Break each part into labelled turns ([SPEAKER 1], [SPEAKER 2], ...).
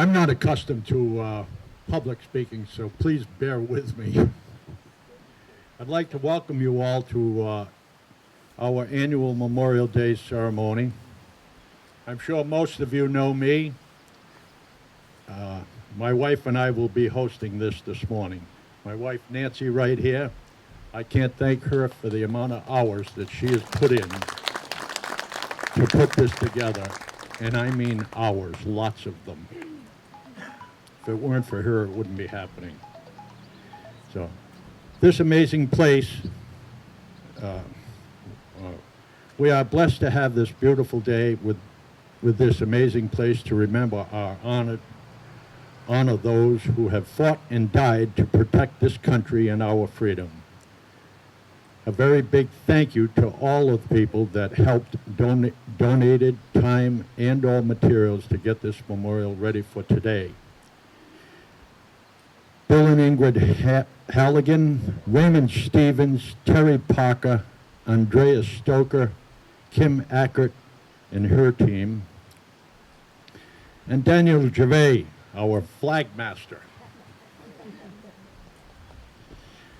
[SPEAKER 1] I'm not accustomed to public speaking, so please bear with me. I'd like to welcome you all to our annual Memorial Day ceremony. I'm sure most of you know me. My wife and I will be hosting this morning. My wife Nancy right here. I can't thank her for the amount of hours that she has put in to put this together. And I mean hours, lots of them. If it weren't for her, it wouldn't be happening. So, this amazing place, we are blessed to have this beautiful day with this amazing place to remember our honor those who have fought and died to protect this country and our freedom. A very big thank you to all of the people that helped donated time and all materials to get this memorial ready for today. Bill and Ingrid Halligan, Raymond Stevens, Terry Parker, Andrea Stoker, Kim Ackert and her team, and Daniel Gervais, our flag master.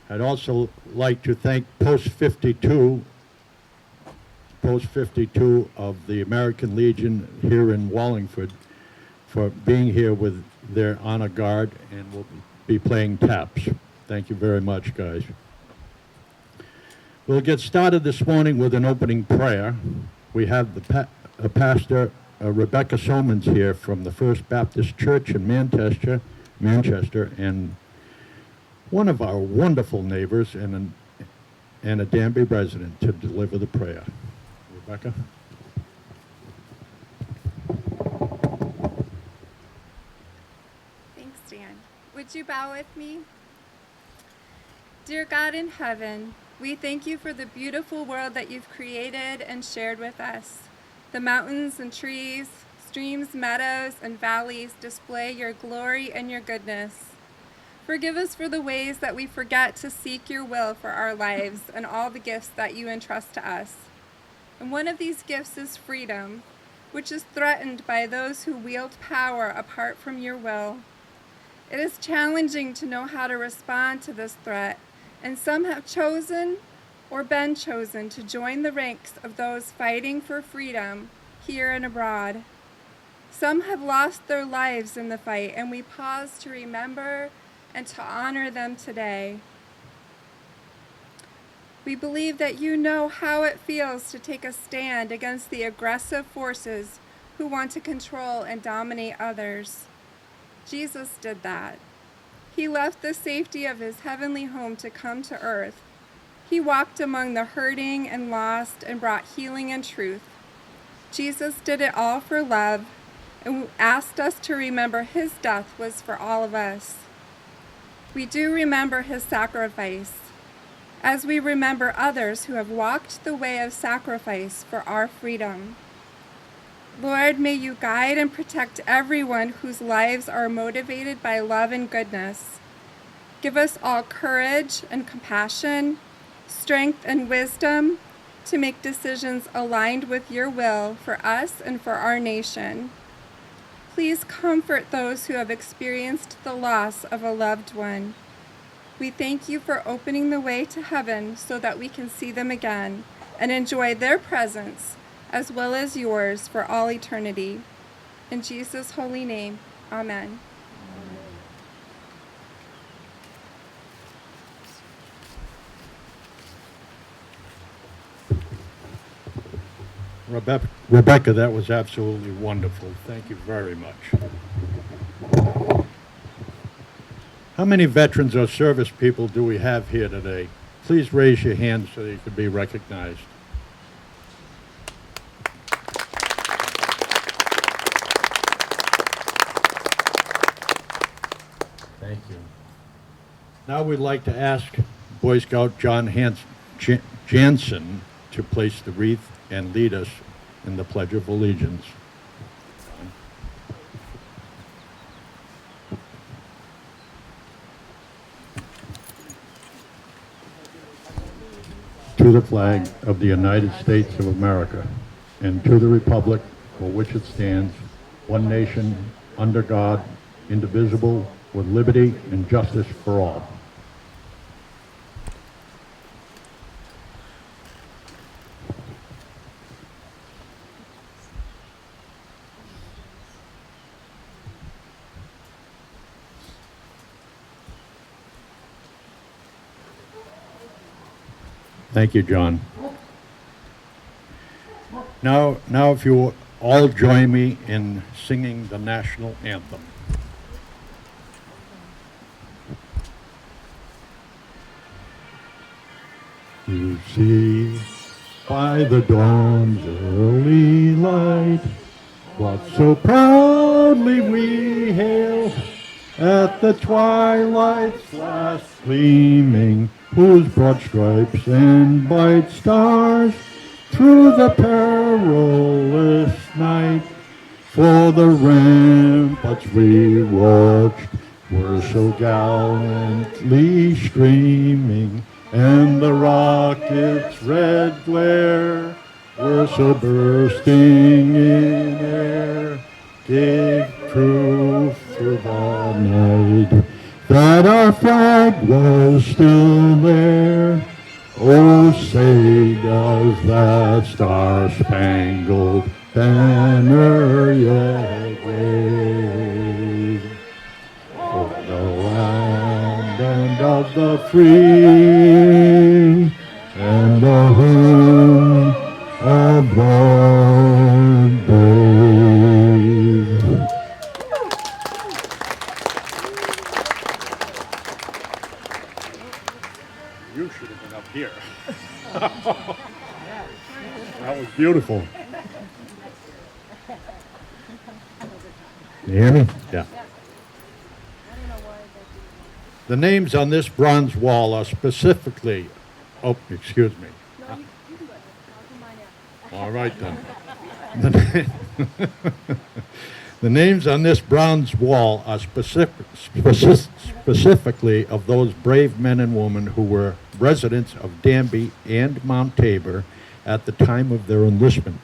[SPEAKER 1] I'd also like to thank Post 52 of the American Legion here in Wallingford for being here with their honor guard and will be playing taps. Thank you very much, guys. We'll get started this morning with an opening prayer. We have the pastor Rebecca Somans here from the First Baptist Church in Manchester, and one of our wonderful neighbors and a Danby resident to deliver the prayer. Rebecca?
[SPEAKER 2] Thanks, Dan. Would you bow with me? Dear God in heaven, we thank you for the beautiful world that you've created and shared with us. The mountains and trees, streams, meadows, and valleys display your glory and your goodness. Forgive us for the ways that we forget to seek your will for our lives and all the gifts that you entrust to us. And one of these gifts is freedom, which is threatened by those who wield power apart from your will. It is challenging to know how to respond to this threat, and some have chosen or been chosen to join the ranks of those fighting for freedom here and abroad. Some have lost their lives in the fight, and we pause to remember and to honor them today. We believe that you know how it feels to take a stand against the aggressive forces who want to control and dominate others. Jesus did that. He left the safety of his heavenly home to come to earth. He walked among the hurting and lost and brought healing and truth. Jesus did it all for love and asked us to remember his death was for all of us. We do remember his sacrifice, as we remember others who have walked the way of sacrifice for our freedom. Lord, may you guide and protect everyone whose lives are motivated by love and goodness. Give us all courage and compassion, strength and wisdom to make decisions aligned with your will for us and for our nation. Please comfort those who have experienced the loss of a loved one. We thank you for opening the way to heaven so that we can see them again and enjoy their presence as well as yours for all eternity. In Jesus' holy name, amen.
[SPEAKER 1] Rebecca, that was absolutely wonderful. Thank you very much. How many veterans or service people do we have here today? Please raise your hand so that you can be recognized. Thank you. Now we'd like to ask Boy Scout John Jansen to place the wreath and lead us in the Pledge of Allegiance. To the flag of the United States of America and to the republic for which it stands, one nation, under God, indivisible, with liberty and justice for all. Thank you, John. Now if you will all join me in singing the national anthem. You see, by the dawn's early light, what so proudly we hailed at the twilight's last gleaming, whose broad stripes and bright stars through the perilous night for the ramparts we watched were so gallantly streaming, and the rockets' red glare were so bursting in air, gave proof through the night that our flag was still there. Oh, say does that star-spangled banner yet wave for the land and of the free and the home of the brave. You should have been up here. That was beautiful. You hear me? Yeah. The names on this bronze wall are specifically, oh, excuse me.
[SPEAKER 3] No, you do it. I'll do mine after.
[SPEAKER 1] All right then. The names on this bronze wall are specifically of those brave men and women who were residents of Danby and Mount Tabor at the time of their enlistment.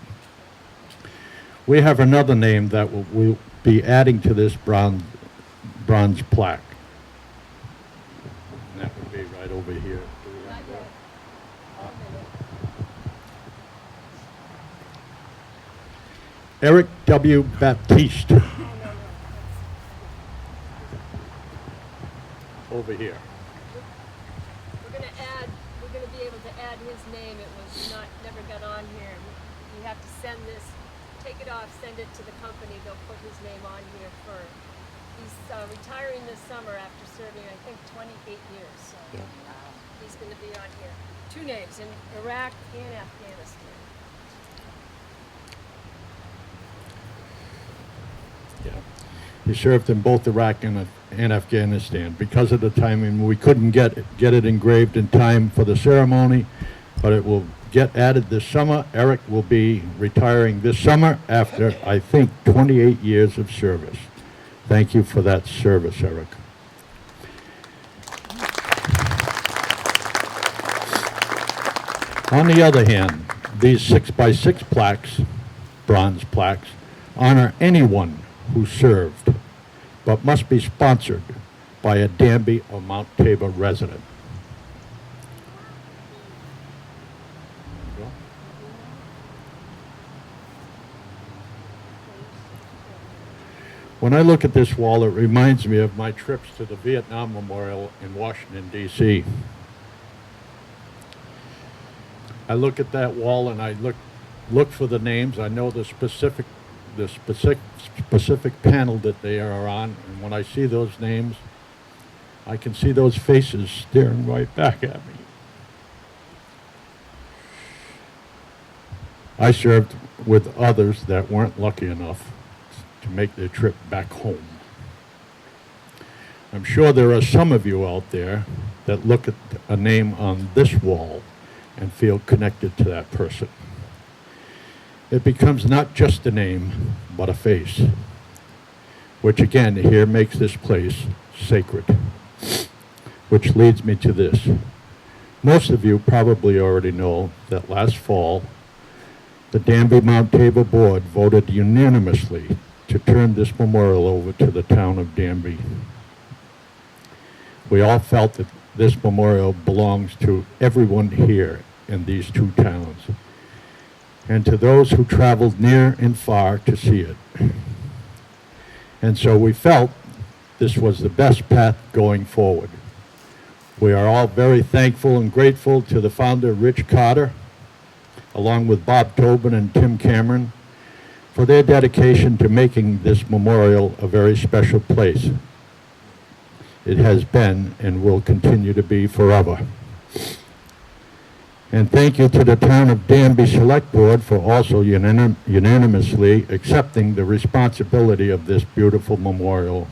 [SPEAKER 1] We have another name that we'll be adding to this bronze plaque. And that would be right over here. Eric W. Baptiste. Over here.
[SPEAKER 3] We're gonna be able to add his name. It was never got on here. We have to send this, take it off, send it to the company. They'll put his name on here for, he's retiring this summer after serving, I think, 28 years. So he's gonna be on here. 2 names, in Iraq and Afghanistan.
[SPEAKER 1] Yeah. He served in both Iraq and Afghanistan. Because of the timing, we couldn't get it engraved in time for the ceremony, but it will get added this summer. Eric will be retiring this summer after, I think, 28 years of service. Thank you for that service, Eric. On the other hand, these 6x6 plaques, bronze plaques, honor anyone who served, but must be sponsored by a Danby or Mount Tabor resident. When I look at this wall, it reminds me of my trips to the Vietnam Memorial in Washington, D.C. I look at that wall and I look for the names. I know the specific panel that they are on, and when I see those names, I can see those faces staring right back at me. I served with others that weren't lucky enough to make their trip back home. I'm sure there are some of you out there that look at a name on this wall and feel connected to that person. It becomes not just a name, but a face, which again here makes this place sacred. Which leads me to this. Most of you probably already know that last fall, the Danby Mount Tabor Board voted unanimously to turn this memorial over to the town of Danby. We all felt that this memorial belongs to everyone here in these two towns, and to those who traveled near and far to see it. And so we felt this was the best path going forward. We are all very thankful and grateful to the founder, Rich Carter, along with Bob Tobin and Tim Cameron, for their dedication to making this memorial a very special place. It has been and will continue to be forever. And thank you to the Town of Danby Select Board for also unanimously accepting the responsibility of this beautiful memorial.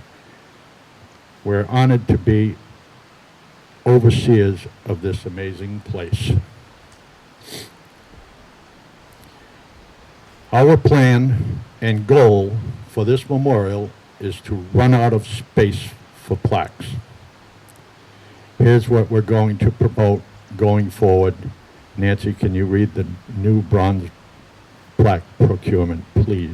[SPEAKER 1] We're honored to be overseers of this amazing place. Our plan and goal for this memorial is to run out of space for plaques. Here's what we're going to promote going forward. Nancy, can you read the new bronze plaque procurement, please?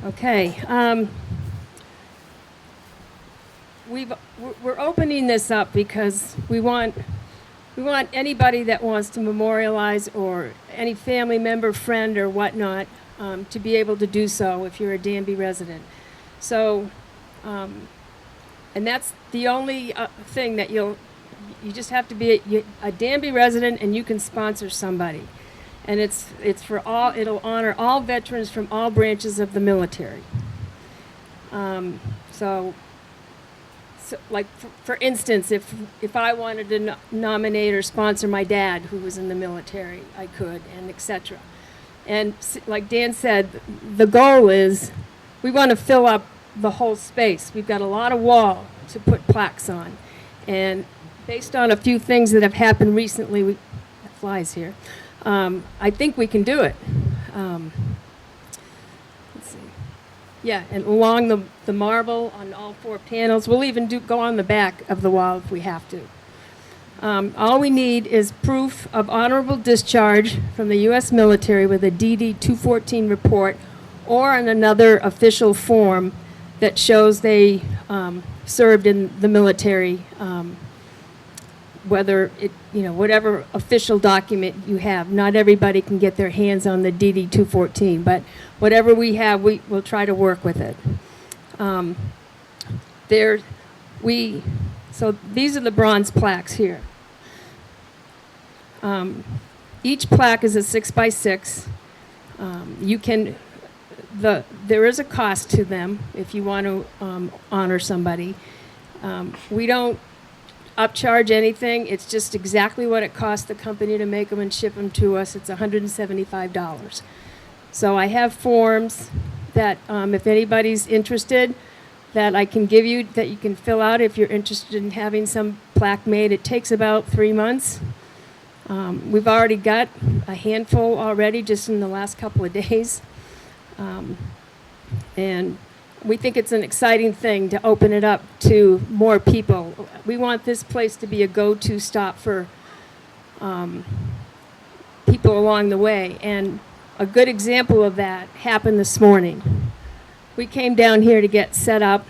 [SPEAKER 3] Okay, we're opening this up because we want anybody that wants to memorialize, or any family member, friend, or whatnot, to be able to do so if you're a Danby resident. So, and that's the only thing that you just have to be a Danby resident, and you can sponsor somebody. And it's for all, it'll honor all veterans from all branches of the military. So like for instance, if I wanted to nominate or sponsor my dad who was in the military, I could, and etc. And like Dan said, the goal is we want to fill up the whole space. We've got a lot of wall to put plaques on, and based on a few things that have happened recently, that flies here. I think we can do it. Let's see. Yeah, and along the marble on all four panels. We'll even go on the back of the wall if we have to. All we need is proof of honorable discharge from the U.S. military with a DD 214 report, or on another official form that shows they served in the military, whether it, whatever official document you have. Not everybody can get their hands on the DD 214, but whatever we have, we'll try to work with it. So these are the bronze plaques here. Each plaque is a 6x6. There is a cost to them if you want to honor somebody. We don't upcharge anything. It's just exactly what it costs the company to make them and ship them to us. It's $175. So I have forms that if anybody's interested, that I can give you, that you can fill out if you're interested in having some plaque made. It takes about 3 months. We've already got a handful already just in the last couple of days. And we think it's an exciting thing to open it up to more people. We want this place to be a go-to stop for people along the way. And a good example of that happened this morning. We came down here to get set up.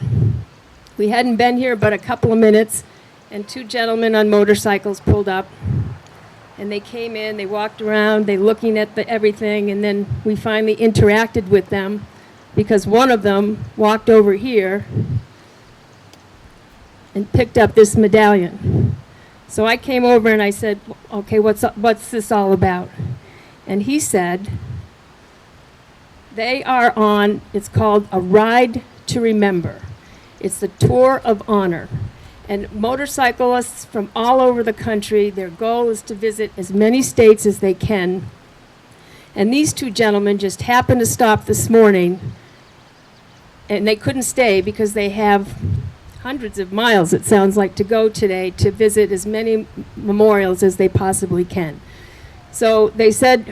[SPEAKER 3] We hadn't been here but a couple of minutes, and 2 gentlemen on motorcycles pulled up. And they came in, they walked around, they looking at everything, and then we finally interacted with them, because one of them walked over here and picked up this medallion. So I came over and I said, okay, what's this all about? And he said, they are on, it's called a Ride to Remember. It's the Tour of Honor. And motorcyclists from all over the country, their goal is to visit as many states as they can. And these 2 gentlemen just happened to stop this morning, and they couldn't stay because they have hundreds of miles, it sounds like, to go today to visit as many memorials as they possibly can. So they said,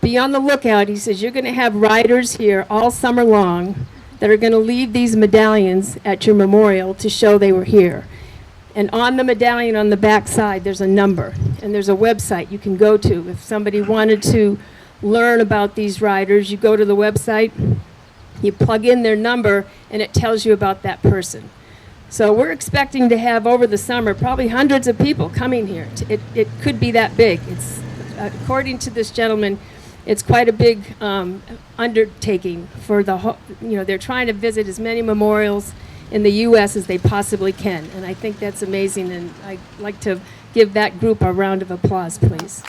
[SPEAKER 3] be on the lookout. He says, you're going to have riders here all summer long
[SPEAKER 4] that are going to leave these medallions at your memorial to show they were here. And on the medallion on the back side, there's a number, and there's a website you can go to. If somebody wanted to learn about these riders, you go to the website, you plug in their number, and it tells you about that person. So we're expecting to have over the summer probably hundreds of people coming here. It could be that big. It's, according to this gentleman, it's quite a big undertaking for the whole, they're trying to visit as many memorials in the U.S. as they possibly can. And I think that's amazing, and I'd like to give that group a round of applause, please.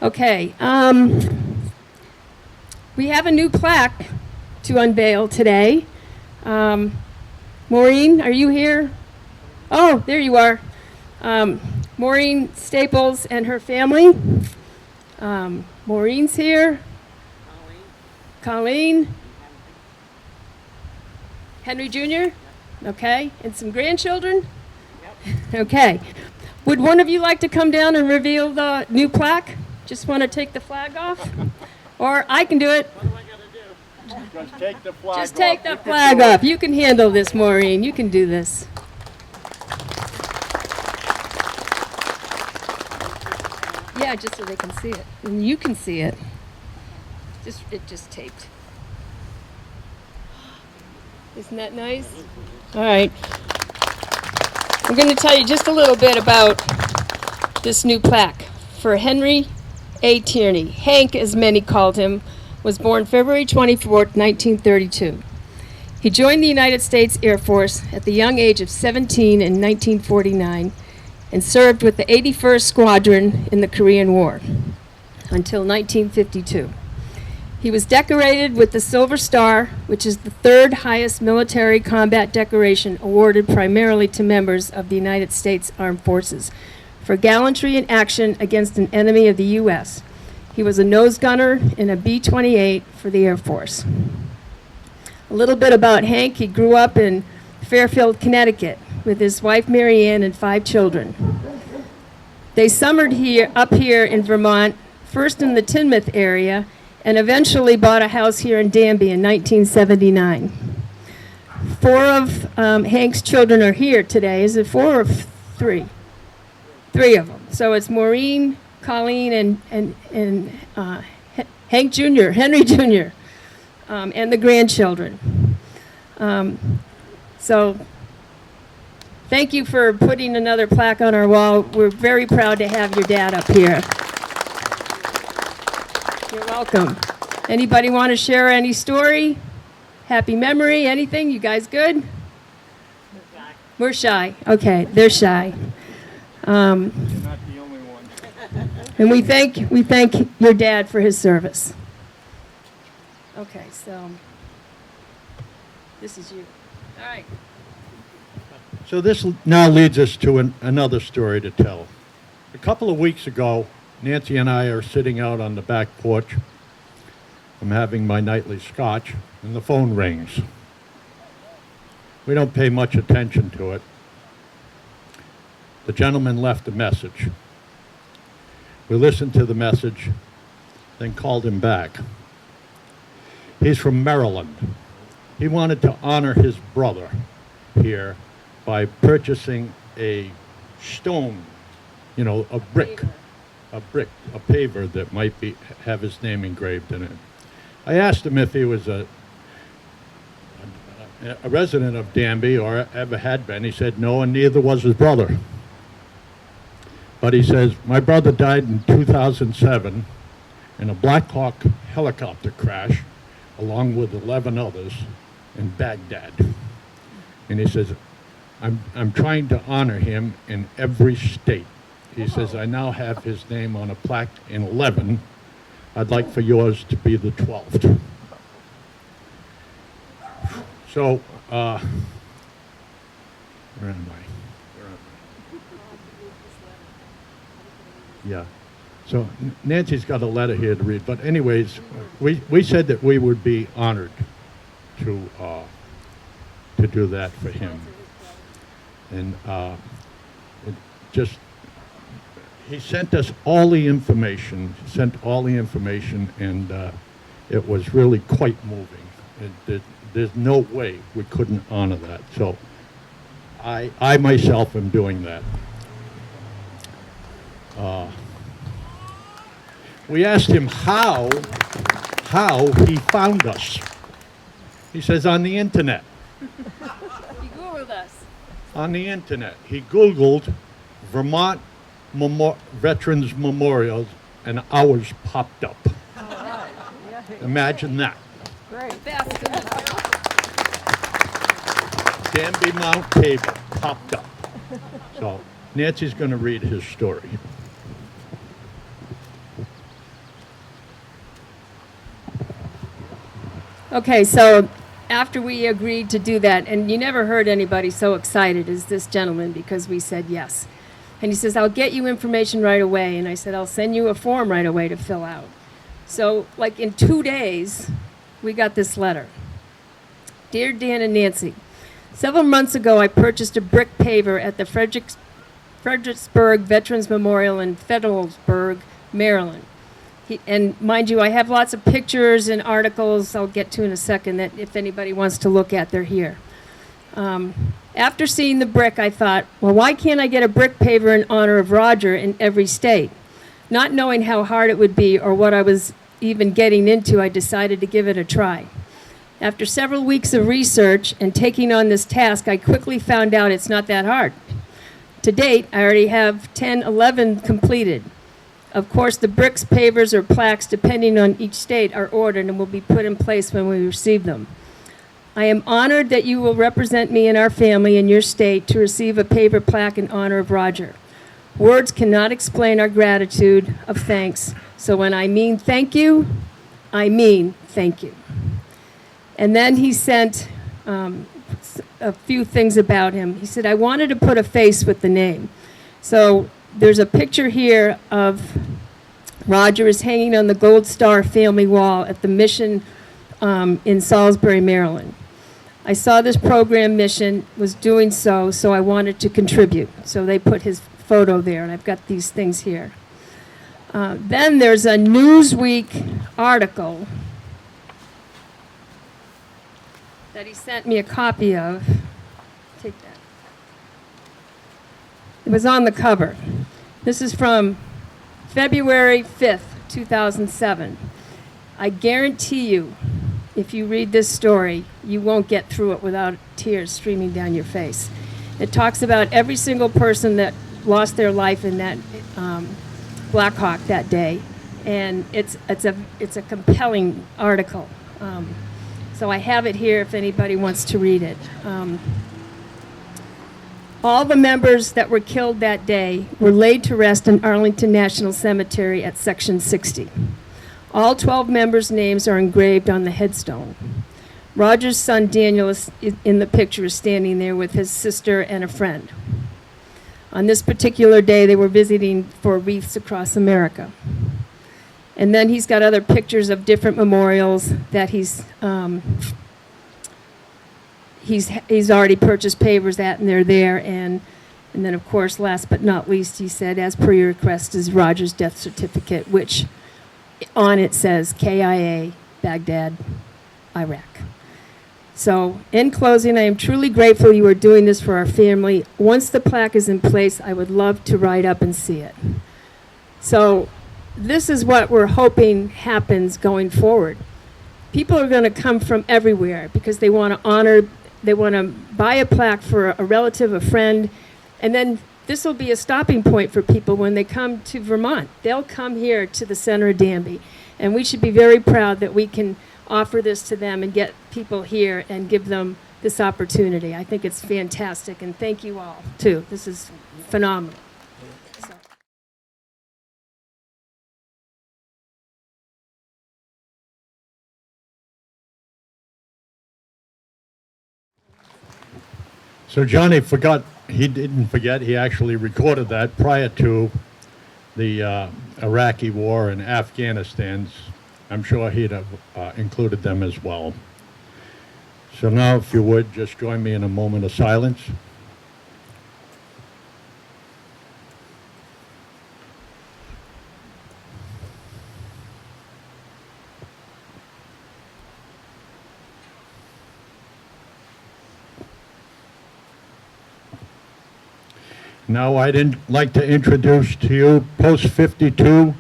[SPEAKER 4] Okay, we have a new plaque to unveil today. Maureen, are you here? Oh, there you are. Maureen Staples and her family. Maureen's here. Colleen. Henry Jr.? Okay, and some grandchildren? Yep. Okay. Would one of you like to come down and reveal the new plaque? Just want to take the flag off? Or I can do it.
[SPEAKER 1] What do I got to do? Just take the flag off.
[SPEAKER 4] Just take the flag off. You can handle this, Maureen. You can do this. Yeah, just so they can see it. And you can see it. It just taped. Isn't that nice? All right. I'm going to tell you just a little bit about this new plaque for Henry A. Tierney. Hank, as many called him, was born February 24, 1932. He joined the United States Air Force at the young age of 17 in 1949 and served with the 81st Squadron in the Korean War until 1952. He was decorated with the Silver Star, which is the third highest military combat decoration awarded primarily to members of the United States Armed Forces, for gallantry in action against an enemy of the U.S. He was a nose gunner in a B-28 for the Air Force. A little bit about Hank. He grew up in Fairfield, Connecticut, with his wife Mary Ann and 5 children. They summered up here in Vermont, first in the Teignmouth area, and eventually bought a house here in Danby in 1979. 4 of Hank's children are here today. Is it 4 or 3? 3 of them. So it's Maureen, Colleen, and Hank Jr., Henry Jr., and the grandchildren. So thank you for putting another plaque on our wall. We're very proud to have your dad up here. You're welcome. Anybody want to share any story? Happy memory? Anything? You guys good? We're shy. Okay, they're shy.
[SPEAKER 1] You're not the only one.
[SPEAKER 4] And we thank your dad for his service. Okay, so this is you. All right.
[SPEAKER 1] So this now leads us to another story to tell. A couple of weeks ago, Nancy and I are sitting out on the back porch. I'm having my nightly scotch, and the phone rings. We don't pay much attention to it. The gentleman left a message. We listened to the message, then called him back. He's from Maryland. He wanted to honor his brother here by purchasing a stone, a brick, a paver that might have his name engraved in it. I asked him if he was a resident of Danby or ever had been. He said no, and neither was his brother. But he says, my brother died in 2007 in a Black Hawk helicopter crash, along with 11 others in Baghdad. And he says, I'm trying to honor him in every state. He says, I now have his name on a plaque in 11. I'd like for yours to be the 12th. So, where am I? Yeah. So Nancy's got a letter here to read. But anyways, we said that we would be honored to do that for him. And it just, he sent us all the information, and it was really quite moving. There's no way we couldn't honor that. So I myself am doing that. We asked him how he found us. He says on the internet.
[SPEAKER 3] He Googled us.
[SPEAKER 1] On the internet. He Googled Vermont Veterans Memorials, and ours popped up. Imagine that. Danby Mount Table popped up. So Nancy's going to read his story.
[SPEAKER 4] Okay, so after we agreed to do that, and you never heard anybody so excited as this gentleman because we said yes. And he says, I'll get you information right away. And I said, I'll send you a form right away to fill out. So, like in 2 days, we got this letter. Dear Dan and Nancy, several months ago I purchased a brick paver at the Fredericksburg Veterans Memorial in Federalsburg, Maryland. And mind you, I have lots of pictures and articles I'll get to in a second that if anybody wants to look at, they're here. After seeing the brick, I thought, well, why can't I get a brick paver in honor of Roger in every state? Not knowing how hard it would be or what I was even getting into, I decided to give it a try. After several weeks of research and taking on this task, I quickly found out it's not that hard. To date, I already have 11 completed. Of course, the bricks, pavers, or plaques, depending on each state, are ordered and will be put in place when we receive them. I am honored that you will represent me and our family in your state to receive a paver plaque in honor of Roger. Words cannot explain our gratitude of thanks, so when I mean thank you, I mean thank you. And then he sent a few things about him. He said, I wanted to put a face with the name. So there's a picture here of Roger is hanging on the Gold Star family wall at the mission in Salisbury, Maryland. I saw this program mission was doing so I wanted to contribute. So they put his photo there, and I've got these things here. Then there's a Newsweek article that he sent me a copy of. Take that. It was on the cover. This is from February 5th, 2007. I guarantee you, if you read this story, you won't get through it without tears streaming down your face. It talks about every single person that lost their life in that Black Hawk that day, and it's a compelling article. So I have it here if anybody wants to read it. All the members that were killed that day were laid to rest in Arlington National Cemetery at Section 60. All 12 members' names are engraved on the headstone. Roger's son Daniel is in the picture is standing there with his sister and a friend. On this particular day, they were visiting for wreaths across America. And then he's got other pictures of different memorials that he's already purchased pavers at, and they're there. And then, of course, last but not least, he said, as per your request, is Roger's death certificate, which on it says KIA, Baghdad, Iraq. So, in closing, I am truly grateful you are doing this for our family. Once the plaque is in place, I would love to ride up and see it. So, this is what we're hoping happens going forward. People are going to come from everywhere because they want to honor, they want to buy a plaque for a relative, a friend, and then this will be a stopping point for people when they come to Vermont. They'll come here to the center of Danby, and we should be very proud that we can offer this to them and get people here and give them this opportunity. I think it's fantastic, and thank you all, too. This is phenomenal.
[SPEAKER 1] So Johnny he didn't forget, he actually recorded that prior to the Iraqi war and Afghanistan's. I'm sure he'd have included them as well. So now, if you would, just join me in a moment of silence. Now, I'd like to introduce to you Post 52,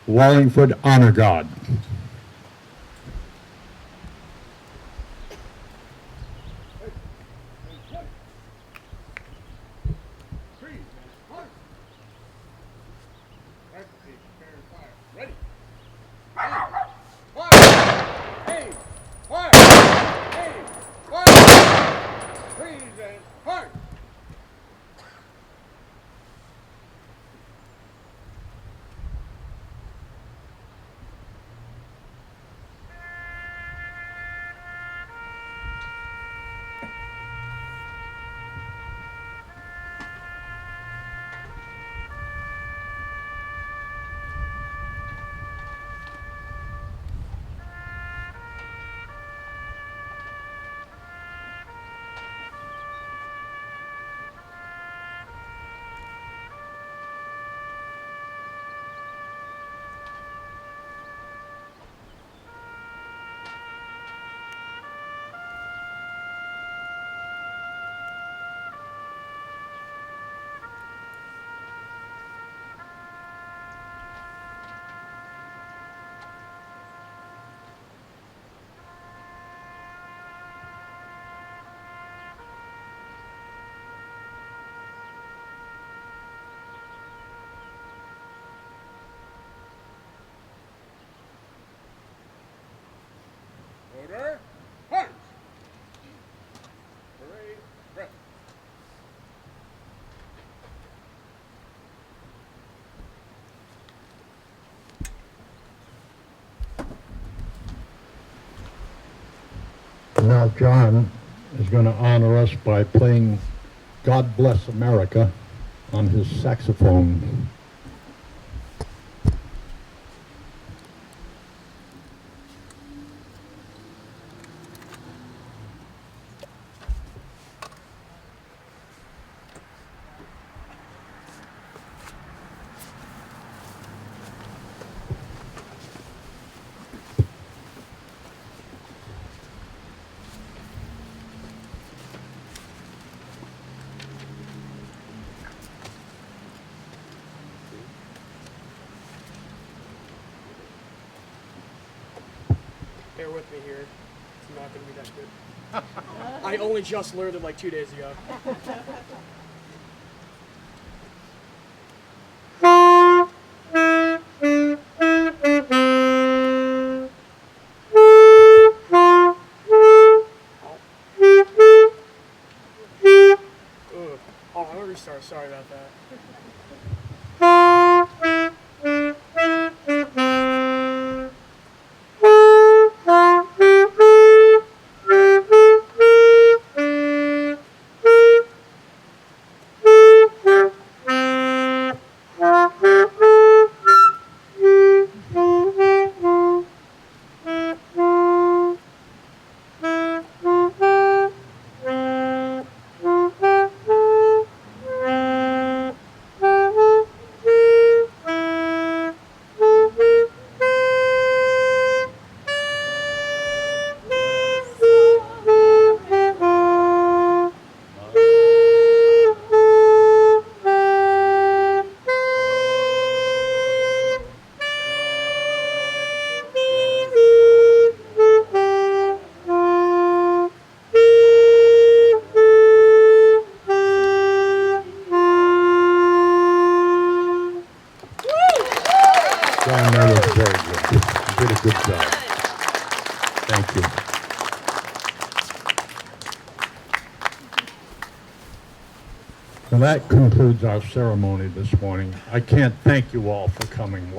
[SPEAKER 1] Wallingford Honor Guard.
[SPEAKER 5] Order, march! Parade, breath.
[SPEAKER 1] Now, John is going to honor us by playing God Bless America on his saxophone.
[SPEAKER 6] Bear with me here. It's not going to be that good. I only just learned it like 2 days ago. Ugh. Oh, I'm going to restart. Sorry about that.
[SPEAKER 1] John, that was very good. You did a good job. Thank you. Well, that concludes our ceremony this morning. I can't thank you all for coming.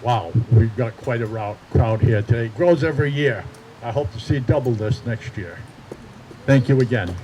[SPEAKER 1] Wow, we've got quite a crowd here today. It grows every year. I hope to see double this next year. Thank you again.